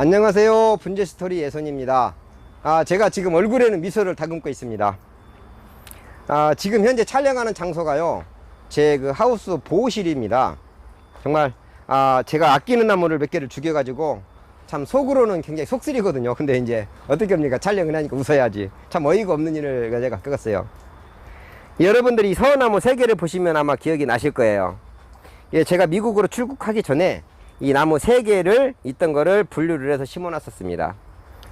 안녕하세요. 분재스토리 예선입니다. 제가 지금 얼굴에는 미소를 다듬고 있습니다. 지금 현재 촬영하는 장소가요, 제 그 하우스 보호실입니다. 정말 제가 아끼는 나무를 몇 개를 죽여가지고 참 속으로는 굉장히 속쓰리거든요. 근데 이제 어떻게 합니까? 촬영을 하니까 웃어야지. 참 어이가 없는 일을 제가 겪었어요. 여러분들이 서나무 3개를 보시면 아마 기억이 나실 거예요. 예, 제가 미국으로 출국하기 전에 이 나무 3개를 있던 거를 분류를 해서 심어 놨었습니다.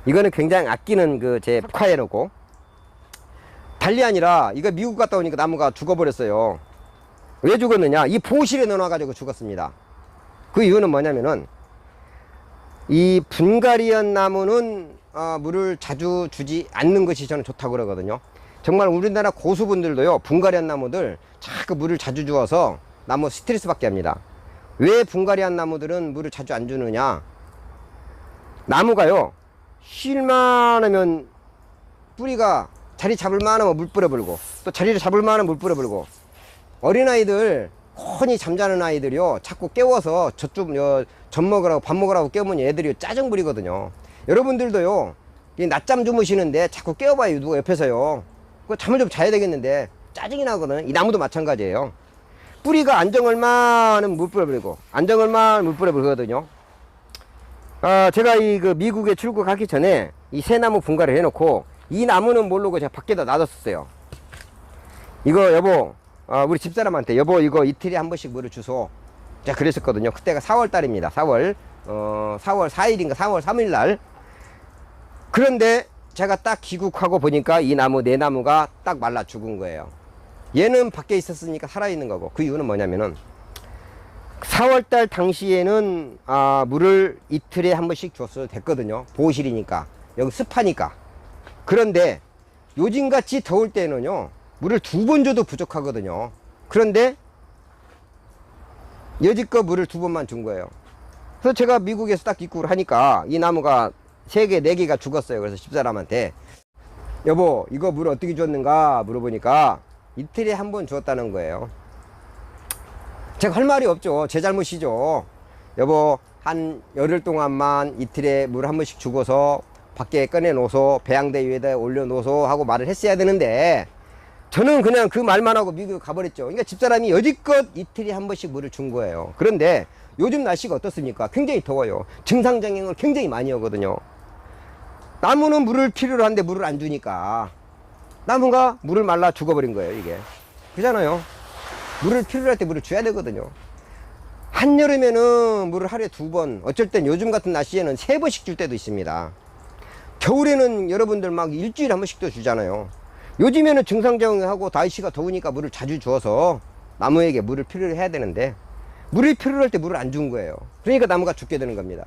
이거는 굉장히 아끼는 그 제 북화해놓고, 달리 아니라 이거 미국 갔다 오니까 나무가 죽어버렸어요. 왜 죽었느냐? 이 보호실에 넣어놔가지고 죽었습니다. 그 이유는 뭐냐면은, 이 분갈이한 나무는 물을 자주 주지 않는 것이 저는 좋다고 그러거든요. 정말 우리나라 고수분들도요, 분갈이한 나무들 자꾸 물을 자주 주어서 나무 스트레스 받게 합니다. 왜 분갈이한 나무들은 물을 자주 안 주느냐? 나무가요, 쉴만하면 뿌리가 자리 잡을 만하면 물 뿌려버리고, 또 자리를 잡을 만하면 물 뿌려버리고, 어린아이들, 훤히 잠자는 아이들이요, 자꾸 깨워서 젖 먹으라고, 밥 먹으라고 깨우면 애들이 짜증 부리거든요. 여러분들도요, 낮잠 주무시는데 자꾸 깨워봐요, 누가 옆에서요. 그 잠을 좀 자야 되겠는데 짜증이 나거든. 이 나무도 마찬가지예요. 뿌리가 안정얼마는 물 뿌려버리고, 안정얼마는 물 뿌려버리거든요. 제가 그 미국에 출국하기 전에 이 새 나무 분갈이를 해놓고, 이 나무는 모르고 제가 밖에다 놔뒀었어요. 이거 여보, 우리 집사람한테 여보 이거 이틀에 한 번씩 물을 주소, 제가 그랬었거든요. 그때가 4월 달입니다. 4월 4일인가 4월 3일 날. 그런데 제가 딱 귀국하고 보니까 이 나무 4나무가 딱 말라 죽은 거예요. 얘는 밖에 있었으니까 살아있는 거고, 그 이유는 뭐냐면은 4월달 당시에는 물을 이틀에 한 번씩 줬어도 됐거든요. 보호실이니까, 여기 습하니까. 그런데 요즘같이 더울 때는요, 물을 2번 줘도 부족하거든요. 그런데 여지껏 물을 2번만 준 거예요. 그래서 제가 미국에서 딱 입국을 하니까 이 나무가 3개, 4개가 죽었어요. 그래서 집사람한테 여보 이거 물 어떻게 줬는가 물어보니까 이틀에 한 번 주었다는 거예요. 제가 할 말이 없죠. 제 잘못이죠. 여보 한 열흘 동안만 이틀에 물 한 번씩 주고서 밖에 꺼내 놓소, 배양대 위에다 올려 놓소 하고 말을 했어야 되는데, 저는 그냥 그 말만 하고 미국에 가버렸죠. 그러니까 집사람이 여지껏 이틀에 한 번씩 물을 준 거예요. 그런데 요즘 날씨가 어떻습니까? 굉장히 더워요. 증상장애를 굉장히 많이 오거든요. 나무는 물을 필요로 한데 물을 안 주니까 나무가 물을 말라 죽어버린 거예요. 이게 그잖아요. 물을 필요로 할 때 물을 줘야 되거든요. 한여름에는 물을 하루에 2번, 어쩔 땐 요즘 같은 날씨에는 3번씩 줄 때도 있습니다. 겨울에는 여러분들 막 일주일에 한 번씩도 주잖아요. 요즘에는 증상장애하고 날씨가 더우니까 물을 자주 주어서 나무에게 물을 필요로 해야 되는데, 물을 필요로 할 때 물을 안 준 거예요. 그러니까 나무가 죽게 되는 겁니다.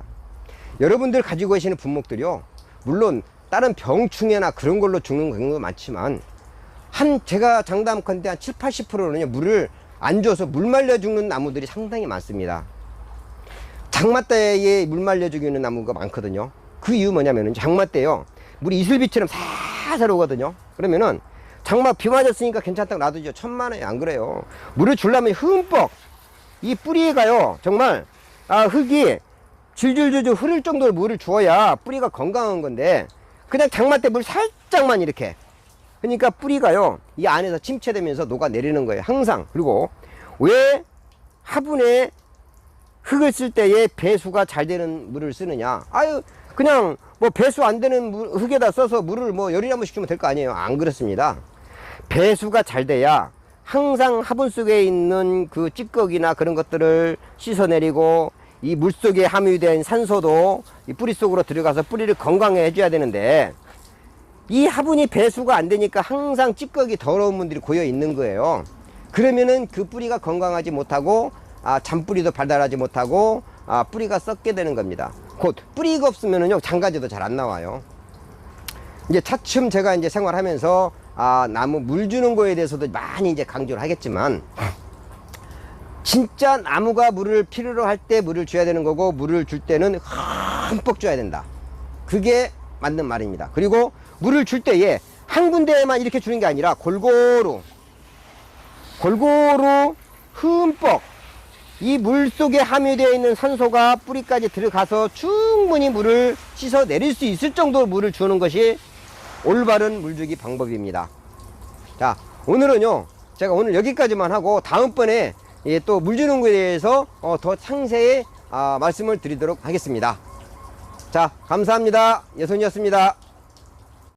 여러분들 가지고 계시는 분목들이요, 물론 다른 병충해나 그런 걸로 죽는 경우도 많지만, 제가 장담컨대 한 7, 80%는 물을 안 줘서 물 말려 죽는 나무들이 상당히 많습니다. 장마 때에 물 말려 죽이는 나무가 많거든요. 그 이유 뭐냐면은, 장마 때요, 물이 이슬비처럼 살살 오거든요. 그러면은 장마 비 맞았으니까 괜찮다고 놔두죠. 천만에 안 그래요. 물을 주려면 흠뻑, 이 뿌리에가요, 정말 흙이 줄줄줄줄 흐를 정도로 물을 주어야 뿌리가 건강한 건데, 그냥 장마 때 물 살짝만 이렇게, 그러니까 뿌리가요 이 안에서 침체되면서 녹아내리는 거예요, 항상. 그리고 왜 화분에 흙을 쓸 때에 배수가 잘 되는 물을 쓰느냐? 그냥 뭐 배수 안 되는 흙에다 써서 물을 뭐 열이나 한번 시키면 될 거 아니에요. 안 그렇습니다. 배수가 잘 돼야 항상 화분 속에 있는 그 찌꺼기나 그런 것들을 씻어내리고, 이 물 속에 함유된 산소도 이 뿌리 속으로 들어가서 뿌리를 건강해 해줘야 되는데, 이 화분이 배수가 안 되니까 항상 찌꺼기 더러운 물들이 고여 있는 거예요. 그러면은 그 뿌리가 건강하지 못하고, 잔뿌리도 발달하지 못하고, 뿌리가 썩게 되는 겁니다. 곧 뿌리가 없으면은요, 장가지도 잘 안 나와요. 이제 차츰 제가 이제 생활하면서 나무 물 주는 거에 대해서도 많이 이제 강조를 하겠지만, 진짜 나무가 물을 필요로 할 때 물을 줘야 되는 거고, 물을 줄 때는 흠뻑 줘야 된다. 그게 맞는 말입니다. 그리고 물을 줄 때에 한 군데에만 이렇게 주는 게 아니라 골고루 흠뻑 이 물 속에 함유되어 있는 산소가 뿌리까지 들어가서 충분히 물을 씻어 내릴 수 있을 정도로 물을 주는 것이 올바른 물주기 방법입니다. 자, 오늘은요, 제가 오늘 여기까지만 하고 다음번에 또 물 주는 것에 대해서 더 상세히 말씀을 드리도록 하겠습니다. 자, 감사합니다. 예손이었습니다.